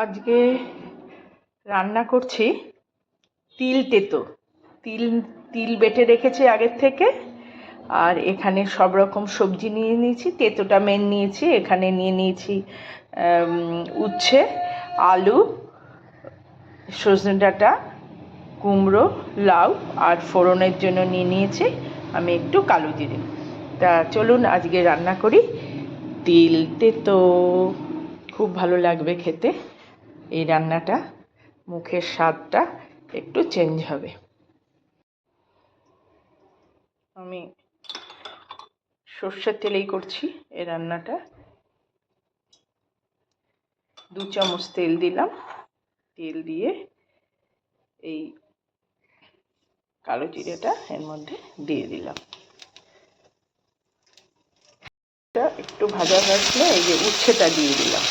আজকে রান্না করছি তিল তেতো। তিল বেটে রেখেছি আগের থেকে, আর এখানে সব রকম সবজি নিয়ে নিয়েছি। তেতোটা মেন নিয়েছি, এখানে নিয়ে নিয়েছি উচ্ছে, আলু, সজনে ডাঁটা, কুমড়ো, লাউ, আর ফোড়নের জন্য নিয়ে নিয়েছি আমি একটু কালো জিরে। তা চলুন আজকে রান্না করি তিল তেতো। খুব ভালো লাগবে খেতে এই রান্নাটা, মুখের স্বাদটা একটু চেঞ্জ হবে। আমি সর্ষের তেলেই করছি এই রান্নাটা। 2 চামচ তেল দিলাম। তেল দিয়ে এই কালো জিরেটা এর মধ্যে দিয়ে দিলাম। একটু ভাজা ভাজলে এই যে উচ্ছেটা দিয়ে দিলাম।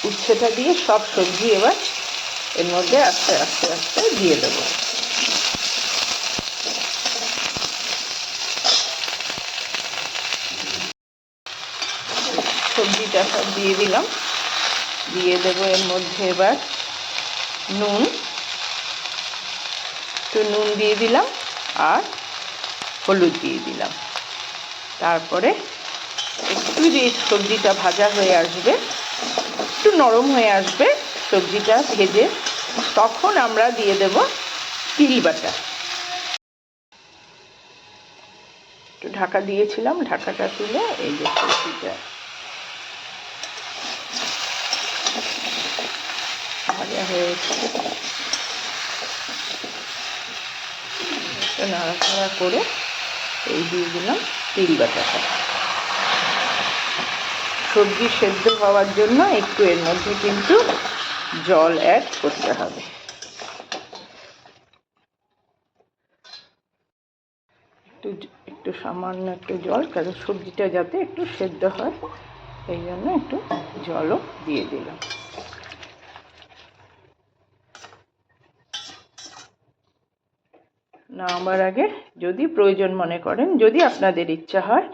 উচ্ছেটা দিয়ে সব সবজি এবার এর মধ্যে আস্তে আস্তে আস্তে দিয়ে দেবো। সবজিটা সব দিয়ে দিলাম। দিয়ে দেবো এর মধ্যে এবার নুন, একটু নুন দিয়ে দিলাম, আর হলুদ দিয়ে দিলাম। তারপরে একটু যে সবজিটা ভাজা হয়ে আসবে, একটু নরম হয়ে আসবে সবজিটা ভেজে, তখন আমরা দিয়ে দেব তিল বাটা। একটু ঢাকা দিয়েছিলাম, ঢাকাটা তুলে এই যে সবজিটা ভাজা হয়ে এসেছে, নাড়াচাড়া করে এই দিয়ে দিলাম তিল বাটাটা। সবজি সেদ্ধ হওয়ার জন্য একটু এর মধ্যে কিন্তু জল অ্যাড করতে হবে। একটু সামান্য একটু জল, কারণ সবজিটা যাতে একটু সেদ্ধ হয় এই জন্য একটু জলও দিয়ে দিলাম। নামাবার আগে যদি প্রয়োজন মনে করেন, যদি আপনাদের ইচ্ছা হয়,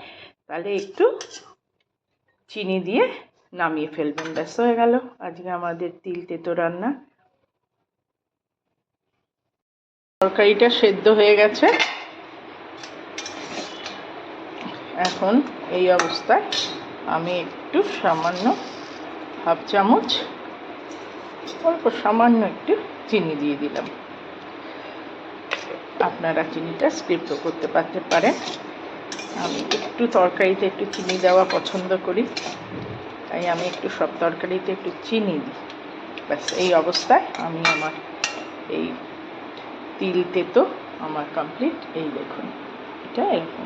তাহলে একটু চিনি দিয়ে নামিয়ে ফেলবেন। ব্যাস হয়ে গেল আজকে আমাদের তিল তেতো রান্না। তরকারিটা সেদ্ধ হয়ে গেছে। এখন এই অবস্থায় আমি একটু সামান্য হাফ চামচ, অল্প সামান্য একটু চিনি দিয়ে দিলাম। আপনারা চিনিটা স্কিপও করতে পারেন। আমি একটু তরকারিতে একটু চিনি দেওয়া পছন্দ করি, তাই আমি একটু সব তরকারিতে একটু চিনি দিই। ব্যাস এই অবস্থায় আমি আমার এই তিল তেতো আমার কমপ্লিট। এই দেখুন, এটা এরকম